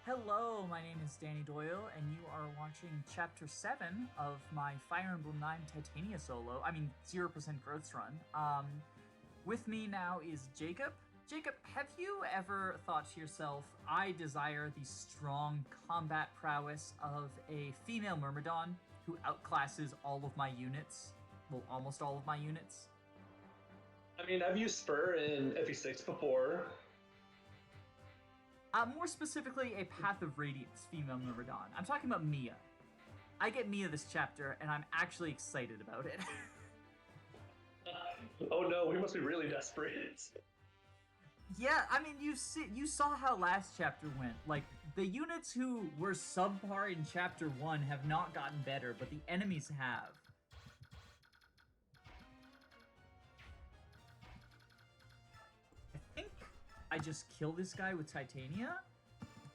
Hello, my name is Danny Doyle, and you are watching Chapter 7 of my Fire Emblem 9 Titania solo. 0% growth run. With me now is Jacob. Jacob, have you ever thought to yourself, I desire the strong combat prowess of a female Myrmidon who outclasses all of my units? Well, almost all of my units. I've used Spur in FE6 before. More specifically, a Path of Radiance female Myrmidon. I'm talking about Mia. I get Mia this chapter, and I'm actually excited about it. Oh no, we must be really desperate. Yeah, you saw how last chapter went. Like, the units who were subpar in chapter 1 have not gotten better, but the enemies have. I think I just kill this guy with Titania.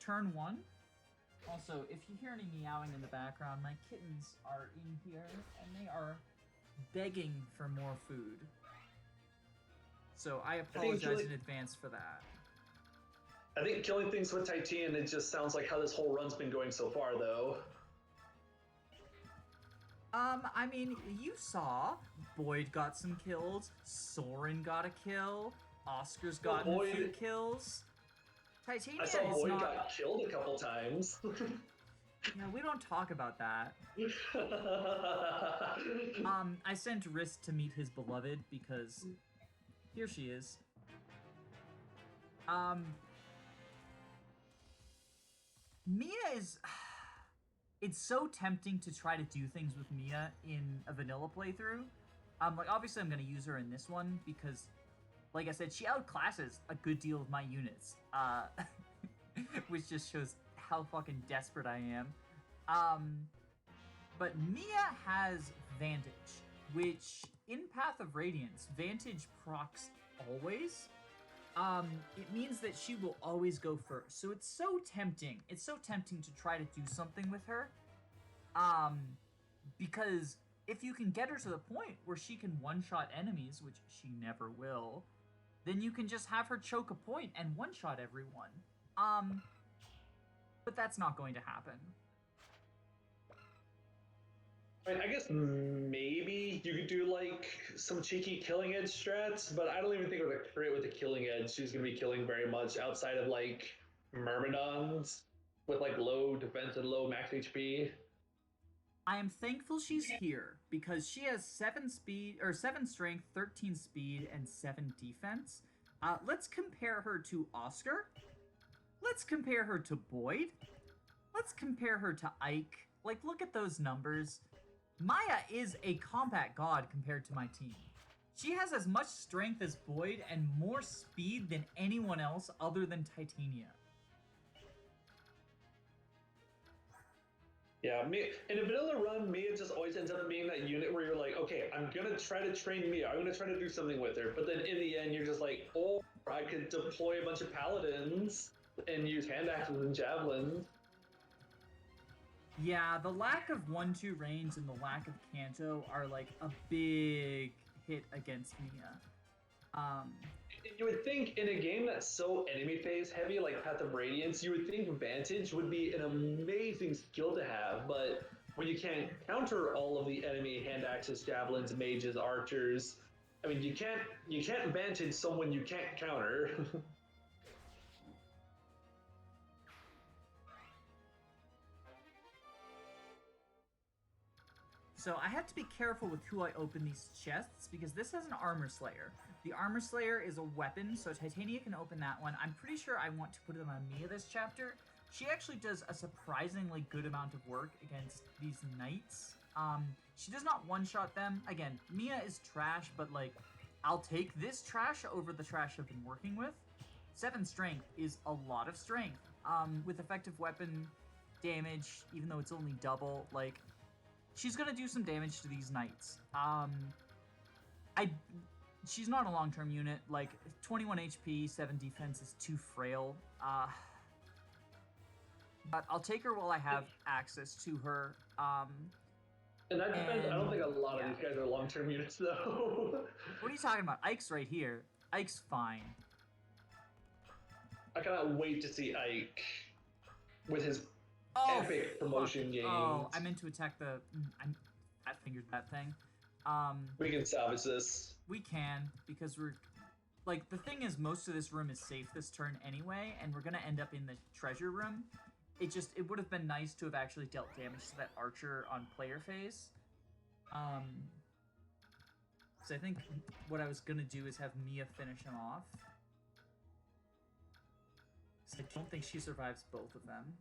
Turn 1. Also, if you hear any meowing in the background, my kittens are in here, and they are begging for more food. So I apologize in advance for that. I think killing things with Titan, it just sounds like how this whole run's been going so far, though. You saw Boyd got some kills, Soren got a kill, Oscar's gotten a few kills. Titania I saw Boyd not... got killed a couple times. Yeah, we don't talk about that. I sent Rist to meet his beloved because here she is. Mia is... It's so tempting to try to do things with Mia in a vanilla playthrough. Obviously I'm going to use her in this one because, like I said, she outclasses a good deal of my units. Which just shows how fucking desperate I am. But Mia has Vantage, which in Path of Radiance, Vantage procs always. It means that she will always go first. So it's so tempting. It's so tempting to try to do something with her. Because if you can get her to the point where she can one-shot enemies, which she never will, then you can just have her choke a point and one-shot everyone. But that's not going to happen. I guess maybe you could do like some cheeky killing edge strats, but I don't even think with a crit with the killing edge she's going to be killing very much outside of like Myrmidons with like low defense and low max HP. I am thankful she's here because she has 7 strength, 13 speed, and 7 defense. Let's compare her to Oscar. Let's compare her to Boyd. Let's compare her to Ike. Like, look at those numbers. Maya is a combat god compared to my team. She has as much strength as Boyd and more speed than anyone else other than Titania. Yeah, in a vanilla run, Mia just always ends up being that unit where you're like, okay, I'm gonna try to train Mia. I'm gonna try to do something with her. But then in the end, you're just like, oh, I could deploy a bunch of paladins and use hand axes and javelins. Yeah, the lack of 1-2 range and the lack of Kanto are like a big hit against Mia. You would think in a game that's so enemy phase heavy like Path of Radiance, you would think Vantage would be an amazing skill to have, but when you can't counter all of the enemy hand axes, javelins, mages, archers, you can't Vantage someone you can't counter. So I have to be careful with who I open these chests, because this has an Armor Slayer. The Armor Slayer is a weapon, so Titania can open that one. I'm pretty sure I want to put it on Mia this chapter. She actually does a surprisingly good amount of work against these knights. She does not one-shot them. Again, Mia is trash, but like, I'll take this trash over the trash I've been working with. 7 strength is a lot of strength. With effective weapon damage, even though it's only double, like, she's gonna do some damage to these knights. She's not a long-term unit. Like, 21 HP, 7 defense is too frail. But I'll take her while I have access to her. And that depends. I don't think a lot of these guys are long-term units, though. What are you talking about? Ike's right here. Ike's fine. I cannot wait to see Ike. with his Oh, epic promotion gains. Oh, I meant to attack the. I fingered that thing. We can salvage this. We can, because we're. Like, the thing is, most of this room is safe this turn anyway, and we're gonna end up in the treasure room. It would have been nice to have actually dealt damage to that archer on player phase. So I think what I was gonna do is have Mia finish him off. So I don't think she survives both of them.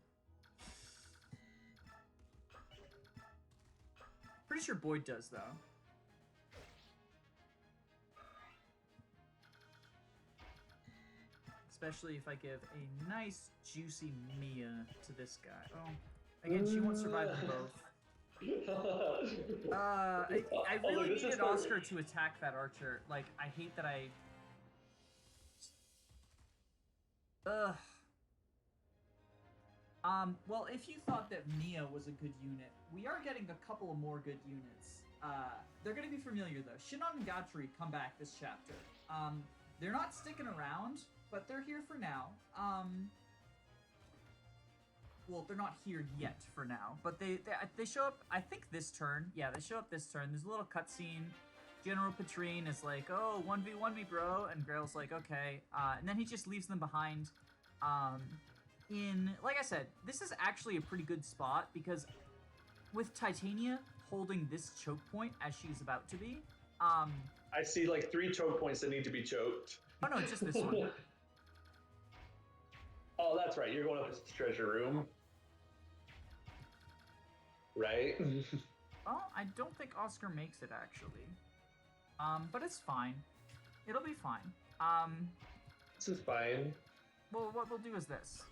Pretty sure Boyd does, though. Especially if I give a nice, juicy Mia to this guy. Oh, again, she won't survive them both. I really needed Oscar to attack that archer. Like, I hate that I... Ugh. Well, if you thought that Mia was a good unit, we are getting a couple of more good units. They're gonna be familiar, though. Shinon and Godfrey come back this chapter. They're not sticking around, but they're here for now. Well, they're not here yet for now, but they show up, I think, this turn. Yeah, they show up this turn. There's a little cutscene. General Petrine is like, oh, 1v1 me, bro, and Grail's like, okay. And then he just leaves them behind. Like I said, this is actually a pretty good spot, because with Titania holding this choke point as she's about to be, I see like 3 choke points that need to be choked. Oh no, just this one. Oh, that's right. You're going up to the treasure room. Right? Well, I don't think Oscar makes it, actually. But it's fine. It'll be fine. This is fine. Well, what we'll do is this.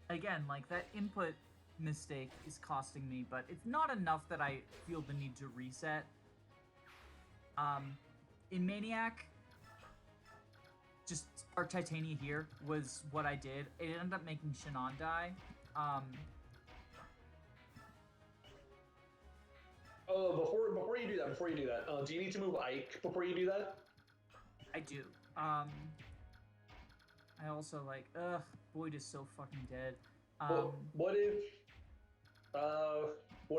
Again, like, that input mistake is costing me, but it's not enough that I feel the need to reset. In Maniac, just our Titania here was what I did. It ended up making Shinon die. Oh, before you do that, do you need to move Ike before you do that? I do. I also Boyd is so fucking dead. What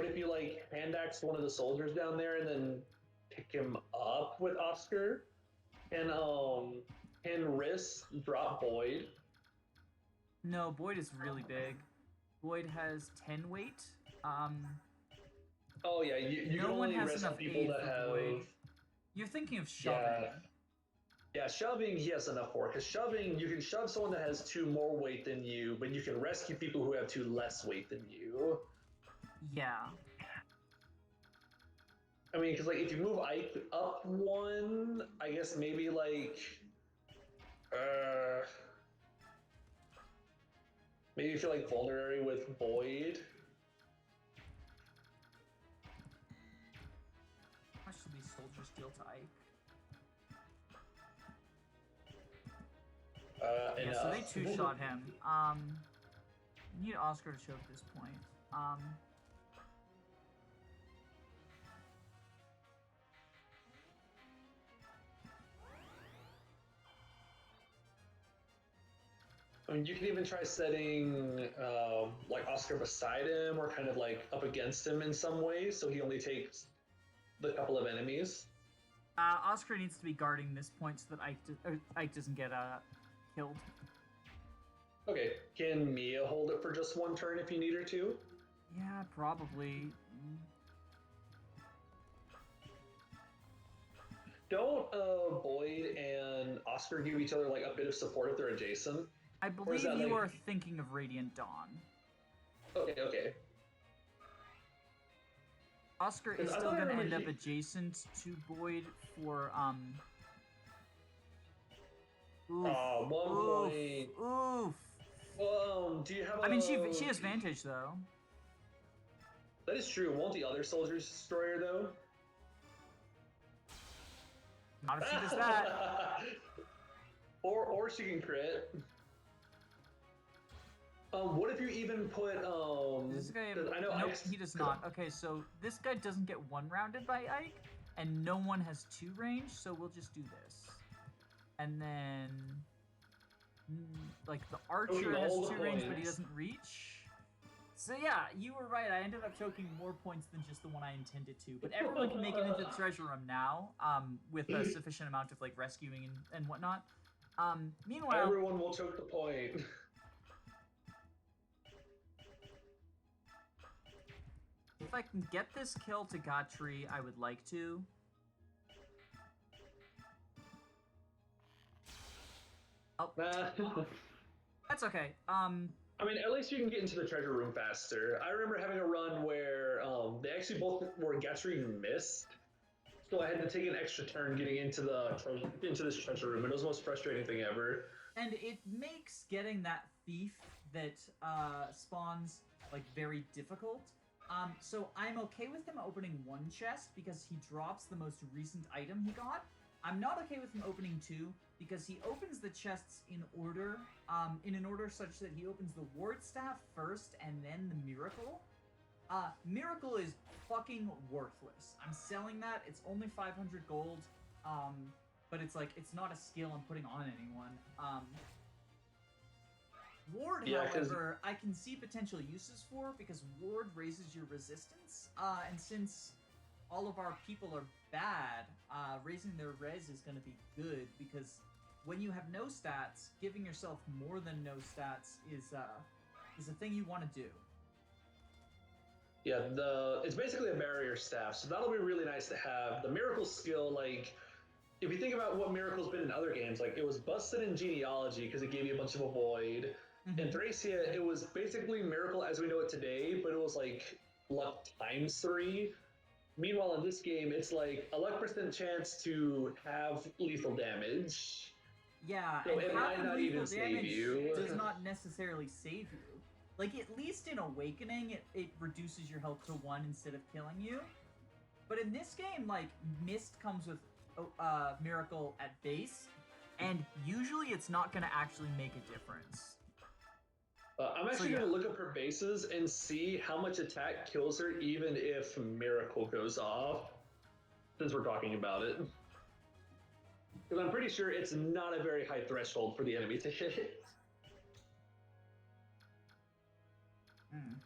if you like hand axe one of the soldiers down there and then pick him up with Oscar, and Riss drop Boyd? No, Boyd is really big. Boyd has 10 weight. Oh yeah, you no can one only has rest enough people aid that for have. Boyd. You're thinking of shoving. Yeah, shoving he has enough for, because shoving, you can shove someone that has 2 more weight than you, but you can rescue people who have 2 less weight than you. Yeah. I mean, because like if you move Ike up 1, I guess maybe like, maybe if you're like vulnerary with Boyd. How much do these soldiers deal to Ike? Yeah, so they 2-shot him. Need Oscar to show at this point. I mean, you can even try setting like Oscar beside him, or kind of like up against him in some way, so he only takes the couple of enemies. Oscar needs to be guarding this point so that Ike doesn't get killed. Okay, can Mia hold it for just 1 turn if you need her to? Yeah, probably. Don't Boyd and Oscar give each other like a bit of support if they're adjacent? I believe you are thinking of Radiant Dawn. Okay. Oscar is still going to end up adjacent to Boyd for, Oof. Oh, 1 point. Oof. Do you have I mean, she has Vantage, though. That is true. Won't the other soldiers destroy her, though? Not if she does that. or she can crit. What if you even put This guy, I know nope, he does not. Okay, so this guy doesn't get 1-rounded by Ike, and no one has 2 range, so we'll just do this. And then like the archer Choking has all the 2 range, but he points. doesn't reach. So yeah, you were right. I ended up choking more points than just the one I intended to. But everyone can make it into the treasure room now, with a sufficient amount of like rescuing and whatnot. Meanwhile, Everyone will choke the point. if I can get this kill to Gotri, I would like to. Oh, that's okay. I mean, at least you can get into the treasure room faster. I remember having a run where they actually both were Gatry missed, so I had to take an extra turn getting into this treasure room. It was the most frustrating thing ever. And it makes getting that thief that spawns like very difficult. So I'm okay with him opening 1 chest because he drops the most recent item he got. I'm not okay with him opening 2 because he opens the chests in order, in an order such that he opens the ward staff first and then the miracle. Miracle is fucking worthless. I'm selling that. It's only 500 gold. But it's like, it's not a skill I'm putting on anyone. Ward, Yeah, however, I can see potential uses for because Ward raises your resistance. And since all of our people are bad, raising their res is going to be good because when you have no stats, giving yourself more than no stats is a thing you want to do. Yeah, it's basically a barrier staff, so that'll be really nice to have. The miracle skill, like, if you think about what miracle's been in other games, like it was busted in genealogy because it gave you a bunch of avoid. In Thracia, it was basically miracle as we know it today, but it was like luck ×3. Meanwhile, in this game, it's like a luck % chance to have lethal damage. Yeah, so and it might not even save you. does not necessarily save you. Like, at least in Awakening, it reduces your health to 1 instead of killing you. But in this game, like, Mist comes with Miracle at base, and usually it's not going to actually make a difference. I'm actually going to look up her bases and see how much attack kills her even if Miracle goes off, since we're talking about it. Because I'm pretty sure it's not a very high threshold for the enemy to hit it.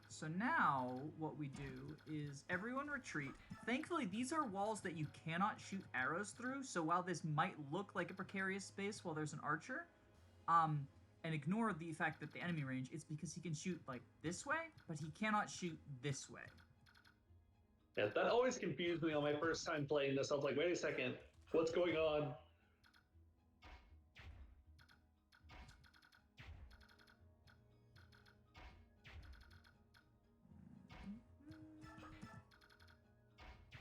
So now, what we do is everyone retreat. Thankfully, these are walls that you cannot shoot arrows through, so while this might look like a precarious space while there's an archer, and ignore the fact that the enemy range, it's because he can shoot, like, this way, but he cannot shoot this way. Yeah, that always confused me on my first time playing this. I was like, wait a second, what's going on?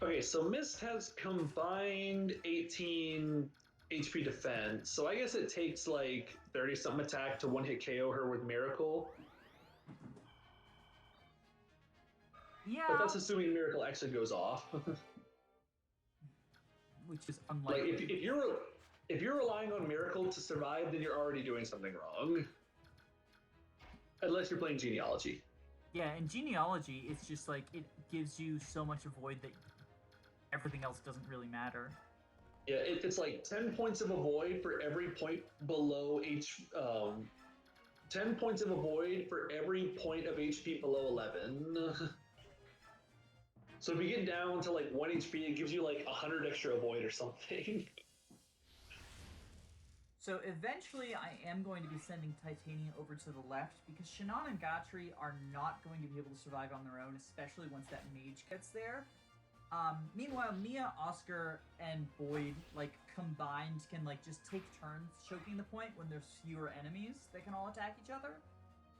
Okay, so Mist has combined 18 HP defense, so I guess it takes like 30-something attack to one-hit KO her with Miracle. Yeah. But that's assuming Miracle actually goes off. Which is unlikely. Like, if you're relying on Miracle to survive, then you're already doing something wrong. Unless you're playing Genealogy. Yeah, in Genealogy, it's just like, it gives you so much avoid that everything else doesn't really matter. Yeah, it's like 10 points of avoid for every point below 10 points of avoid for every point of HP below 11. So if you get down to like 1 HP, it gives you like 100 extra avoid or something. So eventually I am going to be sending Titania over to the left because Shannon and Gatry are not going to be able to survive on their own, especially once that mage gets there. Meanwhile, Mia, Oscar, and Boyd, like, combined can, like, just take turns choking the point when there's fewer enemies that can all attack each other.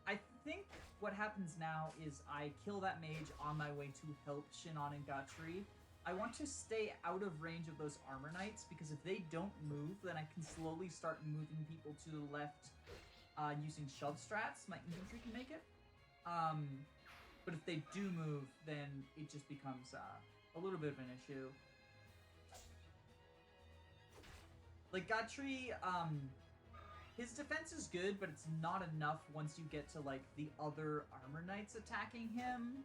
I think what happens now is I kill that mage on my way to help Shannon and Gatry. I want to stay out of range of those armor knights because if they don't move, then I can slowly start moving people to the left using shove strats. My infantry can make it. But if they do move, then it just becomes a little bit of an issue. Like, Gatry, his defense is good, but it's not enough once you get to, like, the other armor knights attacking him.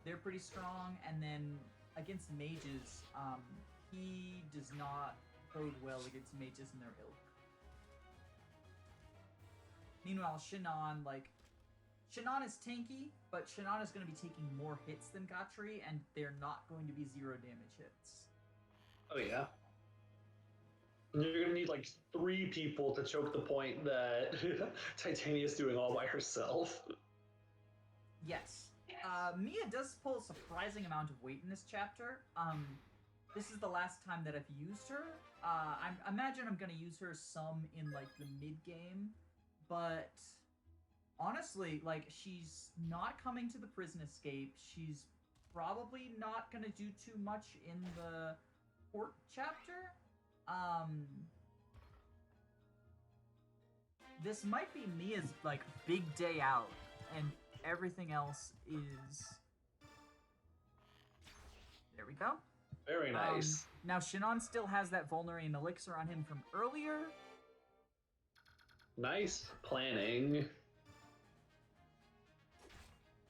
They're pretty strong, and then against mages, he does not bode well against mages and their ilk. Meanwhile, Shinon, Shinon is tanky, but Shinon is going to be taking more hits than Gatri, and they're not going to be 0 damage hits. Oh, yeah. You're going to need like 3 people to choke the point that Titania's doing all by herself. Yes. Mia does pull a surprising amount of weight in this chapter. This is the last time that I've used her. I imagine I'm going to use her some in like the mid-game, but honestly, like, she's not coming to the prison escape. She's probably not going to do too much in the court chapter. This might be Mia's, like, big day out, and everything else is... There we go. Very nice. Now, Shinon still has that Vulnerine Elixir on him from earlier. Nice planning.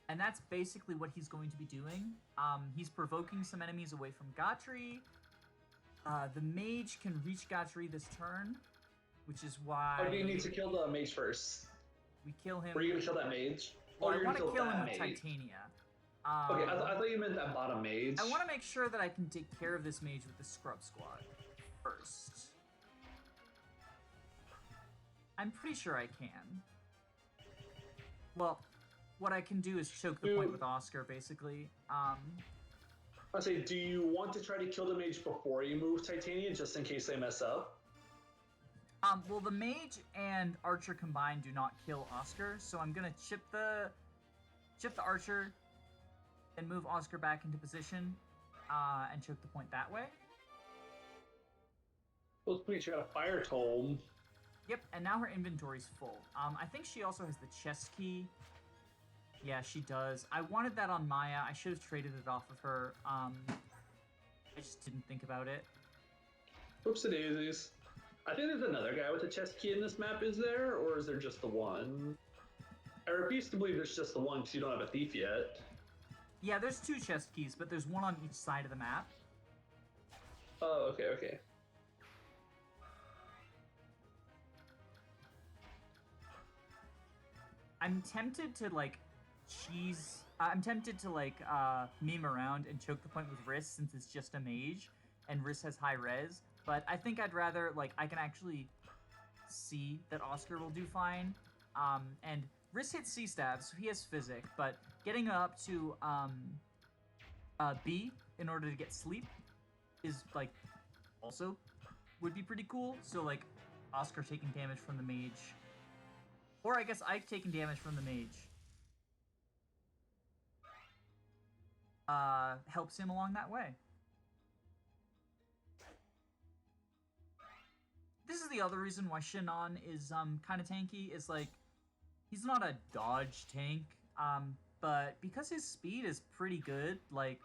And that's basically what he's going to be doing. He's provoking some enemies away from Gatri. The mage can reach Gatri this turn, which is why... Oh, you need to kill the mage first. We kill him... Were you going to kill that mage? Well, I want to kill him with Titania. Okay, I thought you meant that bottom mage. I want to make sure that I can take care of this mage with the Scrub Squad first. I'm pretty sure I can. Well, what I can do is choke the point with Oscar, basically. I say, do you want to try to kill the mage before you move Titania, just in case they mess up? Well, the mage and archer combined do not kill Oscar, so I'm gonna chip the archer, and move Oscar back into position, and choke the point that way. Well, please, you got a fire tome. Yep, and now her inventory's full. I think she also has the chest key. Yeah, she does. I wanted that on Maya. I should have traded it off of her. I just didn't think about it. Whoopsie-daisies. I think there's another guy with a chest key in this map, is there? Or is there just the one? I refuse to believe there's just the one because you don't have a thief yet. Yeah, there's 2 chest keys, but there's one on each side of the map. Oh, okay. I'm tempted to, like, meme around and choke the point with Riss since it's just a mage, and Riss has high res, but I think I'd rather, like, I can actually see that Oscar will do fine, and Riss hits C-Stab, so he has Physic, but getting up to, B in order to get sleep is, like, also would be pretty cool, so, like, Oscar taking damage from the mage. Or I guess Ike taking damage from the mage. Helps him along that way. This is the other reason why Shinon is kind of tanky, is like, he's not a dodge tank, but because his speed is pretty good, like,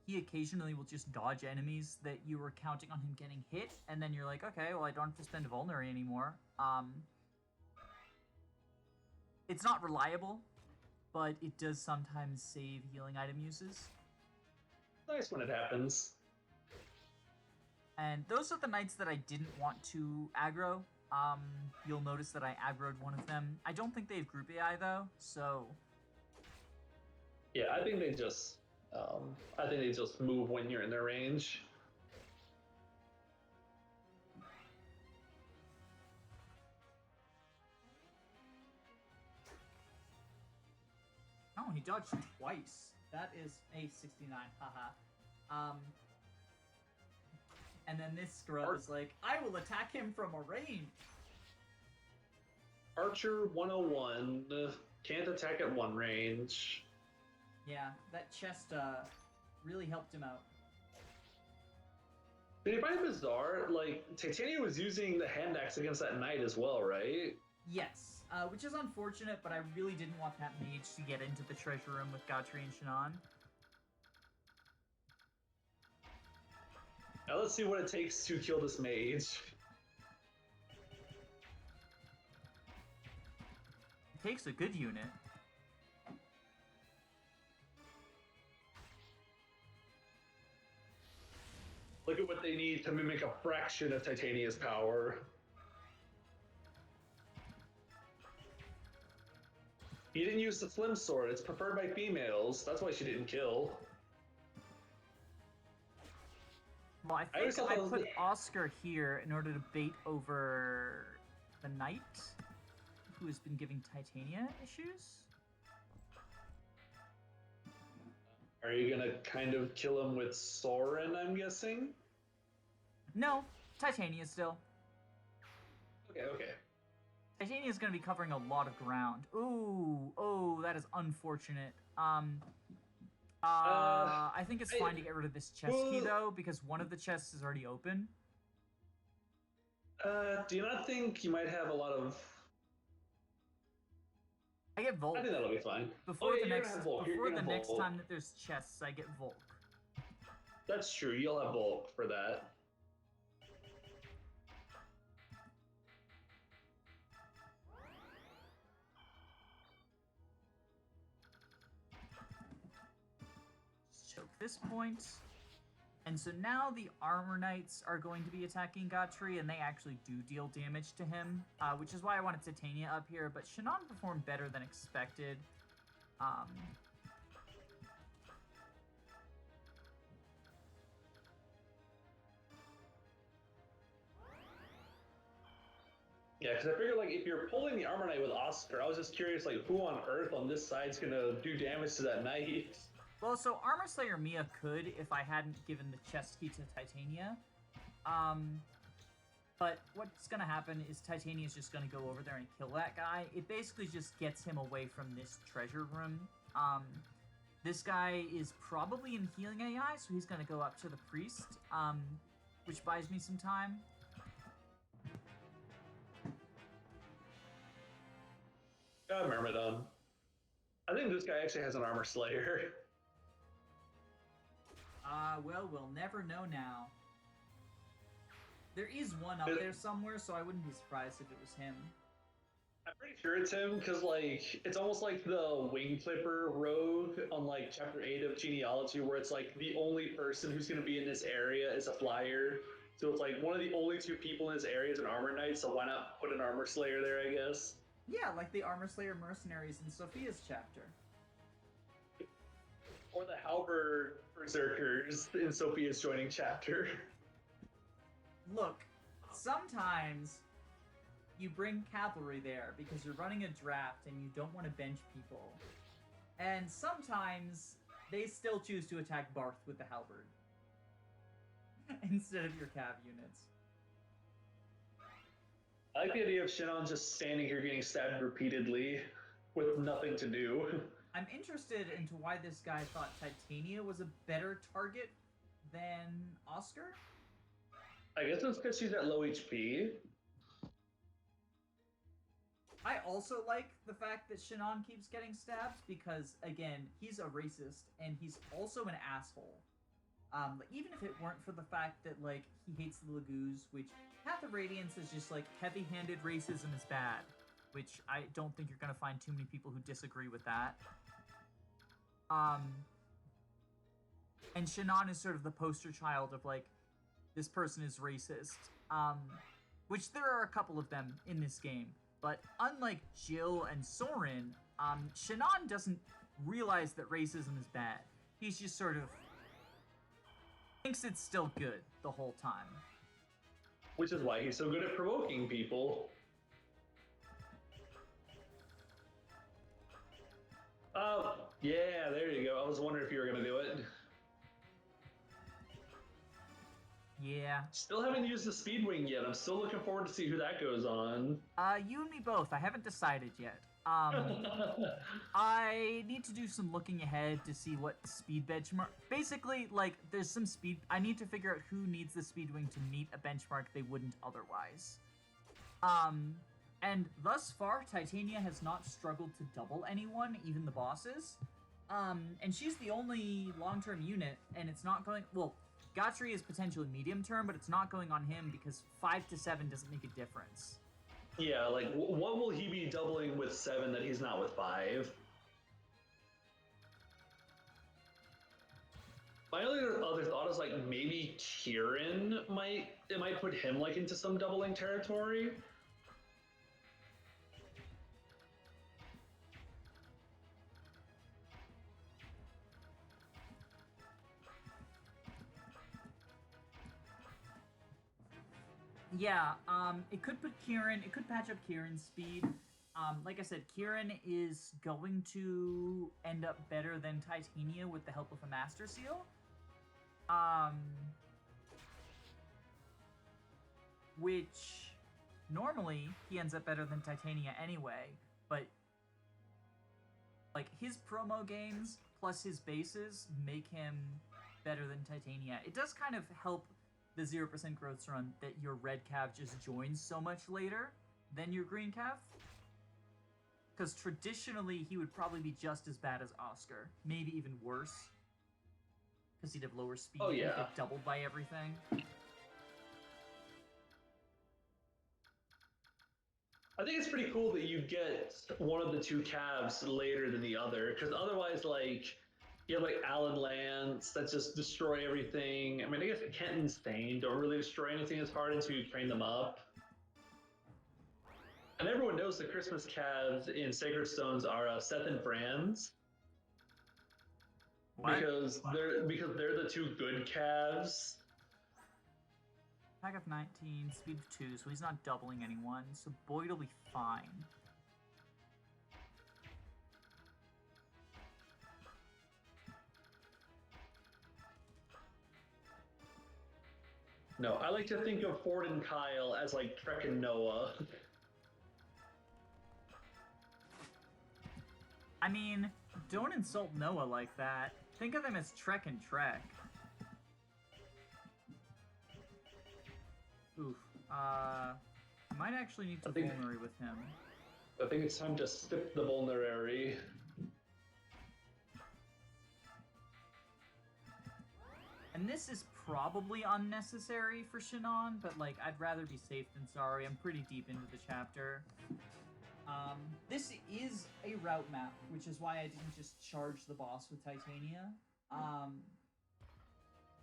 he occasionally will just dodge enemies that you were counting on him getting hit, and then you're like, okay, well, I don't have to spend a Vulnerary anymore. It's not reliable, but it does sometimes save healing item uses. Nice when it happens. And those are the knights that I didn't want to aggro. You'll notice that I aggroed one of them. I don't think they have group AI though, so... Yeah, I think they just move when you're in their range. Oh, he dodged twice. That is a 69, haha. And then this scrub is like, I will attack him from a range. Archer 101, can't attack at 1 range. Yeah, that chest really helped him out. Did you find it bizarre? Like, Titania was using the hand axe against that knight as well, right? Yes. Which is unfortunate, but I really didn't want that mage to get into the treasure room with Gatri and Shinon. Now let's see what it takes to kill this mage. It takes a good unit. Look at what they need to mimic a fraction of Titania's power. He didn't use the flim sword. It's preferred by females. That's why she didn't kill. Well, I think I put Oscar here in order to bait over the knight, who has been giving Titania issues. Are you gonna kind of kill him with Soren, I'm guessing? No, Titania still. Okay. Titania is going to be covering a lot of ground. Ooh, oh, that is unfortunate. I think it's fine to get rid of this chest key, though, because one of the chests is already open. Do you not think you might have a lot of... I get Volk. I think that'll be fine. Before the next time that there's chests, I get Volk. That's true. You'll have Volk for that. Choke this point. And so now the Armor Knights are going to be attacking Gatri, and they actually do deal damage to him, which is why I wanted Titania up here, but Shannon performed better than expected. Yeah, because I figured, like, if you're pulling the Armor Knight with Oscar, I was just curious, like, who on Earth on this side's gonna do damage to that knight? Well, so Armor Slayer Mia could if I hadn't given the chest key to Titania. But what's going to happen is Titania's just going to go over there and kill that guy. It basically just gets him away from this treasure room. This guy is probably in healing AI, so he's going to go up to the priest, which buys me some time. Myrmidon. I think this guy actually has an Armor Slayer. Well, we'll never know now. There is one up there somewhere, so I wouldn't be surprised if it was him. I'm pretty sure it's him, because, like, it's almost like the Wing Clipper rogue on, like, Chapter 8 of Genealogy, where it's, like, the only person who's going to be in this area is a flyer. So it's, like, one of the only two people in this area is an Armor Knight, so why not put an Armor Slayer there, I guess? Yeah, like the Armor Slayer mercenaries in Sophia's chapter. Or the Halberd Berserkers in Sophia's joining chapter. Look, sometimes you bring cavalry there because you're running a draft and you don't want to bench people. And sometimes they still choose to attack Barth with the halberd instead of your cav units. I like the idea of Shannon just standing here getting stabbed repeatedly with nothing to do. I'm interested into why this guy thought Titania was a better target than Oscar. I guess it's because she's at low HP. I also like the fact that Shannon keeps getting stabbed because, again, he's a racist and he's also an asshole. Even if it weren't for the fact that, like, he hates the Lagoos, which Path of Radiance is just, like, heavy-handed racism is bad, which I don't think you're going to find too many people who disagree with that. And Shannon is sort of the poster child of, like, this person is racist, which there are a couple of them in this game. But unlike Jill and Soren, Shannon doesn't realize that racism is bad. He's just sort of thinks it's still good the whole time. Which is why he's so good at provoking people. Oh, yeah, there you go. I was wondering if you were going to do it. Yeah. Still haven't used the Speedwing yet. I'm still looking forward to see who that goes on. You and me both. I haven't decided yet. I need to do some looking ahead to see what speed benchmark... Basically, like, there's some speed... I need to figure out who needs the Speedwing to meet a benchmark they wouldn't otherwise. And thus far, Titania has not struggled to double anyone, even the bosses. And she's the only long-term unit, and it's not going... Well, Gatri is potentially medium-term, but it's not going on him because 5 to 7 doesn't make a difference. Yeah, like, what will he be doubling with 7 that he's not with 5? My only other thought is, like, maybe Kieran might put him, like, into some doubling territory. Yeah, it could put Kieran, it could patch up Kieran's speed. Like I said, Kieran is going to end up better than Titania with the help of a Master Seal. Um, which normally he ends up better than Titania anyway, but like his promo gains plus his bases make him better than Titania. It does kind of help the 0% growth run that your red cav just joins so much later than your green cav. Because traditionally, he would probably be just as bad as Oscar. Maybe even worse. Because he'd have lower speed and get doubled by everything. I think it's pretty cool that you get one of the two calves later than the other, because otherwise, like, you have like Alan Lance that just destroy everything. I mean, I guess Kent and Stain don't really destroy anything as hard until you train them up. And everyone knows the Christmas calves in Sacred Stones are Seth and Franz. What? Because they're the two good calves. Attack of 19, speed of 2, so he's not doubling anyone, so Boyd will be fine. No, I like to think of Ford and Kyle as like Trek and Noah. I mean, don't insult Noah like that. Think of them as Trek and Trek. Oof. I might actually need to vulnerary with him. I think it's time to skip the vulnerary. And this is probably unnecessary for Shannon, but like, I'd rather be safe than sorry. I'm pretty deep into the chapter. This is a route map, which is why I didn't just charge the boss with Titania.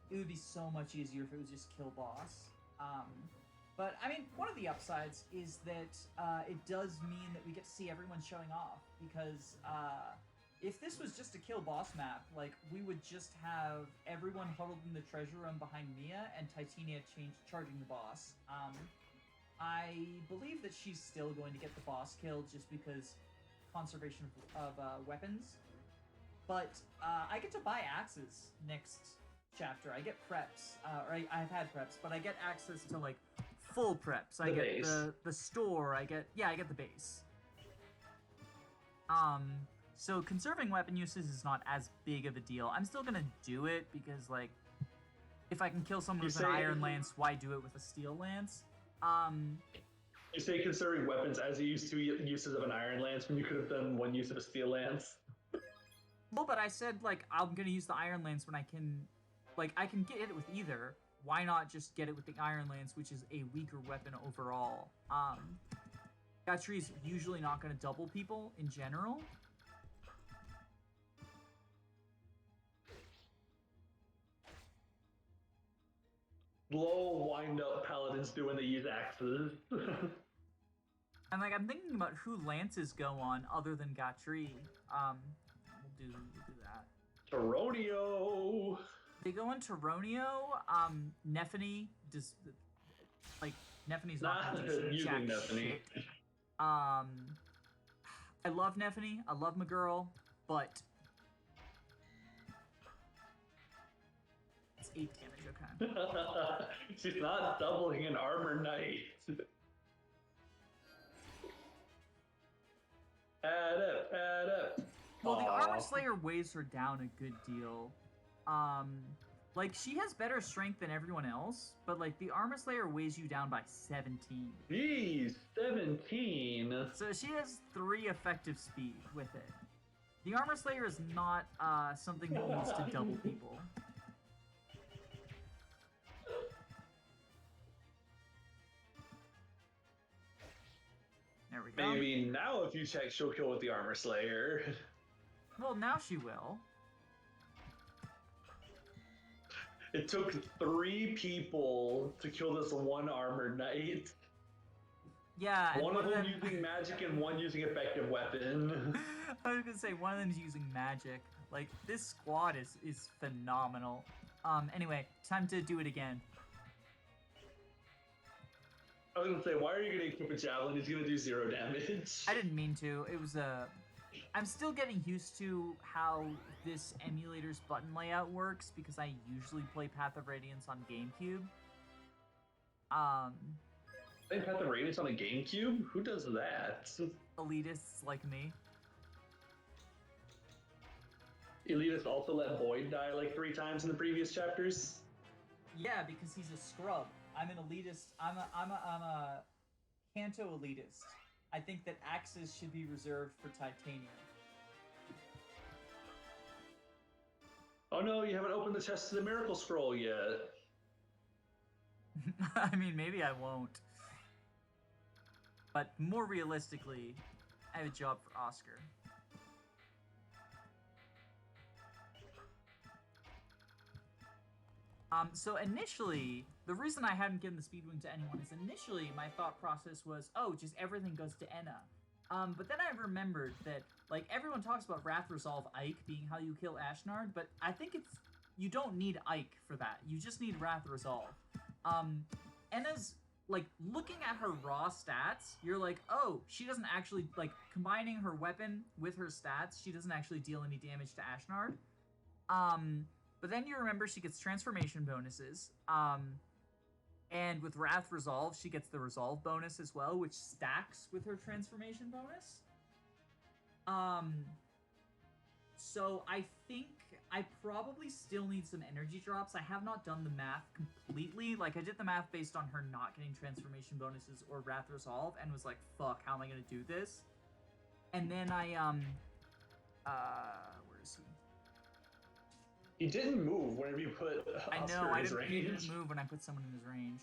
It would be so much easier if it was just kill boss. But, I mean, one of the upsides is that it does mean that we get to see everyone showing off, because if this was just a kill boss map, like, we would just have everyone huddled in the treasure room behind Mia and Titania charging the boss. I believe that she's still going to get the boss killed just because conservation of weapons. But I get to buy axes next chapter. I get preps, or I've had preps, but I get access to like full preps. I get the store. I get the base. So conserving weapon uses is not as big of a deal. I'm still gonna do it because like if I can kill someone with an iron lance, why do it with a steel lance? You say conserving weapons as you used 2 uses of an iron lance when you could have done 1 use of a steel lance. Well, but I said like I'm gonna use the iron lance when I can, like I can get it with either. Why not just get it with the iron lance, which is a weaker weapon overall? Gatry is usually not gonna double people in general. Low wind-up paladins do when they use axes. And like I'm thinking about who lances go on other than Gatry. We'll do that. Toronio. They go on Toronio. Nephany does like Nephany's not using Nephany. I love Nephany. I love my girl, but it's 8 damage. Okay. She's not doubling an armor knight. Add up. Well, the Armor Slayer weighs her down a good deal. Like, she has better strength than everyone else, but, like, the Armor Slayer weighs you down by 17. Jeez, 17? So she has 3 effective speed with it. The Armor Slayer is not, something that needs to double people. There we go. Maybe now if you check, she'll kill with the Armor Slayer. Well, now she will. It took 3 people to kill this 1 armored knight. Yeah, one of them using magic and 1 using effective weapon. I was gonna say one of them's using magic. Like this squad is phenomenal. Anyway, time to do it again. I was gonna say, why are you gonna equip a javelin? He's gonna do 0 damage. I didn't mean to. It was a. I'm still getting used to how this emulator's button layout works because I usually play Path of Radiance on GameCube. Playing Path of Radiance on a GameCube? Who does that? Elitists like me. Elitist also let Boyd die like 3 times in the previous chapters. Yeah, because he's a scrub. I'm an elitist. I'm a Kanto elitist. I think that axes should be reserved for titanium. Oh no, you haven't opened the chest to the Miracle Scroll yet. I mean, maybe I won't. But more realistically, I have a job for Oscar. So initially, the reason I hadn't given the Speedwing to anyone is initially my thought process was, oh, just everything goes to Enna. But then I remembered that, like, everyone talks about Wrath Resolve Ike being how you kill Ashnard, but I think you don't need Ike for that. You just need Wrath Resolve. Enna's, like, looking at her raw stats, you're like, oh, she doesn't actually, like, combining her weapon with her stats, she doesn't actually deal any damage to Ashnard. But then you remember she gets transformation bonuses. And with Wrath Resolve, she gets the Resolve bonus as well, which stacks with her transformation bonus. So I think I probably still need some energy drops. I have not done the math completely. Like, I did the math based on her not getting transformation bonuses or Wrath Resolve, and was like, fuck, how am I gonna do this? And then I, where is he? He didn't move whenever you put Oscar I know, in his he range. didn't move when I put someone in his range.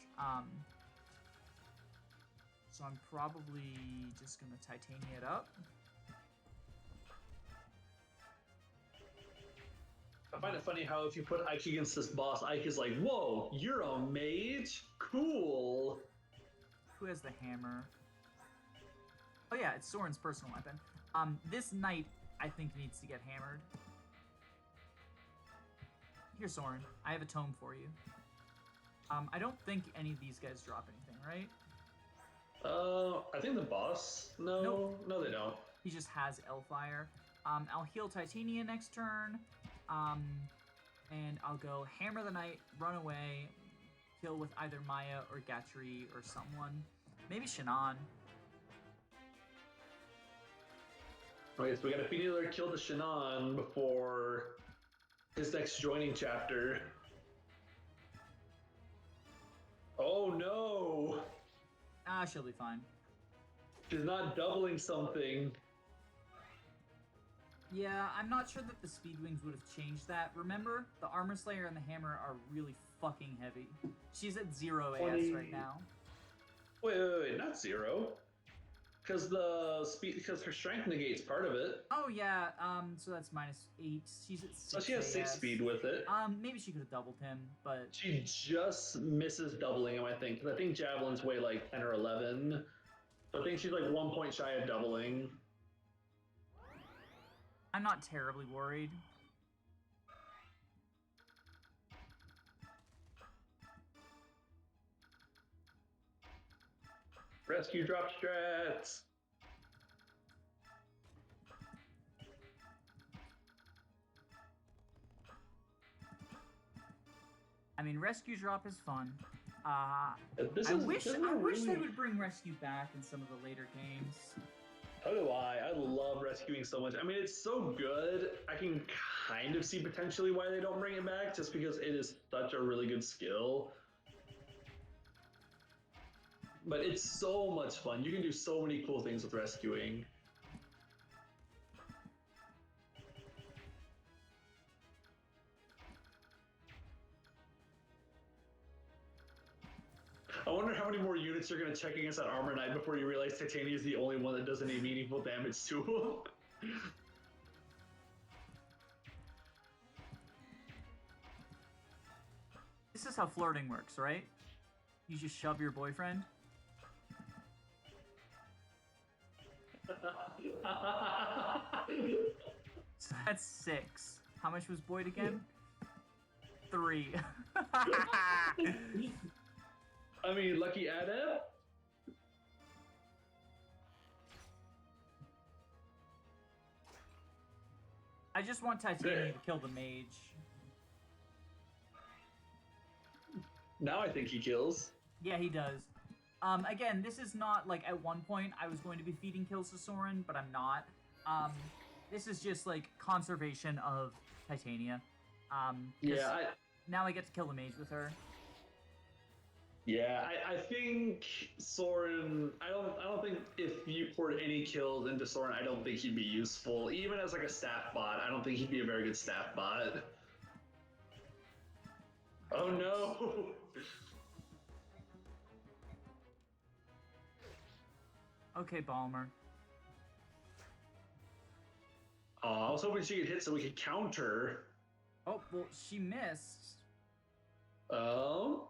So I'm probably just gonna Titania it up. I find it funny how if you put Ike against this boss, Ike is like, whoa, you're a mage? Cool. Who has the hammer? Oh yeah, it's Soren's personal weapon. This knight, I think, needs to get hammered. Here, Soren, I have a tome for you. I don't think any of these guys drop anything, right? I think the boss? No, Nope. No, they don't. He just has Elfire. I'll heal Titania next turn. And I'll go Hammer the Knight, run away, kill with either Maya or Gatri or someone. Maybe Shannon. Okay, so we gotta immediately kill the Shannon before his next joining chapter. Oh no! Ah, she'll be fine. She's not doubling something. Yeah, I'm not sure that the Speedwings would have changed that. Remember, the Armor Slayer and the Hammer are really fucking heavy. She's at 0 AS right now. Wait, not 0. Because her strength negates part of it. Oh yeah, so that's -8. She's at 6 So she has AS. 6 speed with it. Maybe she could have doubled him, but She just misses doubling him, I think. Because I think Javelin's weigh like 10 or 11. So I think she's like 1 point shy of doubling. I'm not terribly worried. Rescue drop strats. I mean, Rescue Drop is fun. I I wish they would bring Rescue back in some of the later games. So do I. I love rescuing so much. I mean, it's so good. I can kind of see potentially why they don't bring it back, just because it is such a really good skill. But it's so much fun. You can do so many cool things with rescuing. I wonder how many more units you're going to check against that Armor Knight before you realize Titania is the only one that does any meaningful damage to him. This is how flirting works, right? You just shove your boyfriend. So that's 6. How much was Boyd again? 3. I mean, lucky adept. I just want Titania to kill the mage. Now I think he kills. Yeah, he does. Again, this is not like at one point I was going to be feeding kills to Soren, but I'm not. This is just like conservation of Titania. Yeah, now I get to kill the mage with her. Yeah, I think Soren. I don't think if you poured any kills into Soren, I don't think he'd be useful. Even as like a staff bot, I don't think he'd be a very good staff bot. Oh no! Okay, Balmer. I was hoping she could hit so we could counter. Oh, well, she missed. Oh?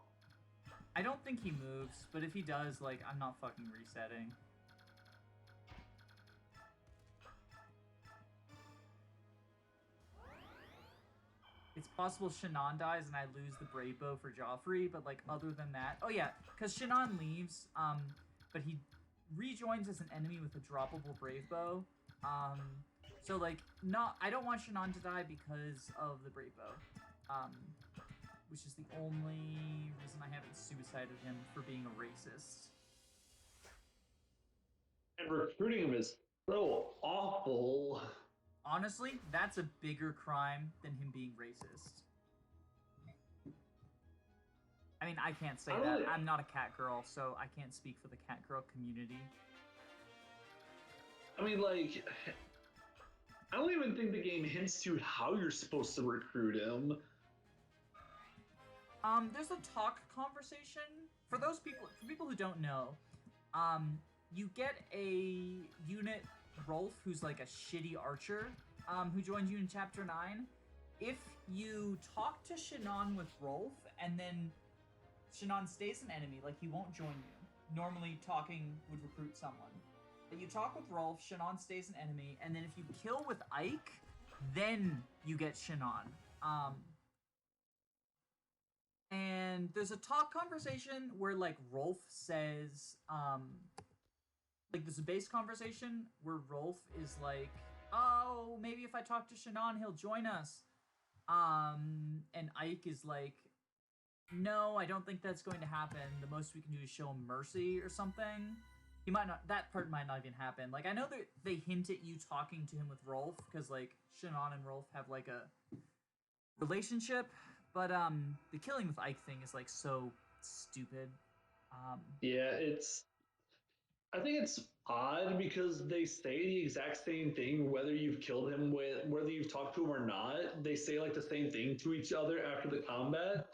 I don't think he moves, but if he does, like, I'm not fucking resetting. It's possible Shannon dies and I lose the Brave Bow for Joffrey, but, like, other than that... Oh, yeah, because Shannon leaves, but he rejoins as an enemy with a droppable Brave Bow. So, like, I don't want Shannon to die because of the Brave Bow. Which is the only reason I haven't suicided him for being a racist. And recruiting him is so awful. Honestly, that's a bigger crime than him being racist. I mean, I can't say that. I'm not a cat girl, so I can't speak for the cat girl community. I mean, like, I don't even think the game hints to how you're supposed to recruit him. There's a talk conversation. For people who don't know, you get a unit, Rolf, who's like a shitty archer, who joins you in Chapter 9. If you talk to Shannon with Rolf, and then Shannon stays an enemy, like he won't join you. Normally, talking would recruit someone. But you talk with Rolf, Shannon stays an enemy, and then if you kill with Ike, then you get Shannon. And there's a talk conversation where, like, Rolf says, like, there's a base conversation where Rolf is like, oh, maybe if I talk to Shannon, he'll join us. And Ike is like, no, I don't think that's going to happen. The most we can do is show him mercy or something. He might not, that part might not even happen. Like, I know that they hint at you talking to him with Rolf, because, like, Shannon and Rolf have, like, a relationship. But, the killing with Ike thing is, like, so stupid. Yeah, I think it's odd because they say the exact same thing whether you've killed him whether you've talked to him or not. They say, like, the same thing to each other after the combat.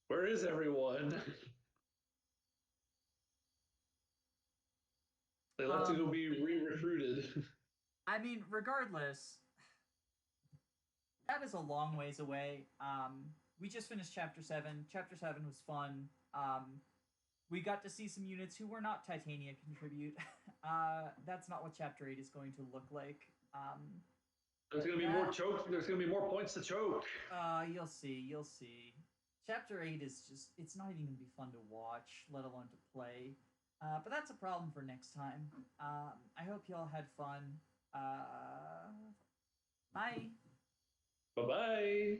Where is everyone? They left to go be re-recruited. I mean, regardless, that is a long ways away. We just finished Chapter 7. Chapter 7 was fun. We got to see some units who were not Titania contribute. That's not what Chapter 8 is going to look like. There's going to be more choke. There's going to be more points to choke. You'll see. Chapter 8 is just, it's not even going to be fun to watch, let alone to play. But that's a problem for next time. I hope y'all had fun. Bye. Bye-bye.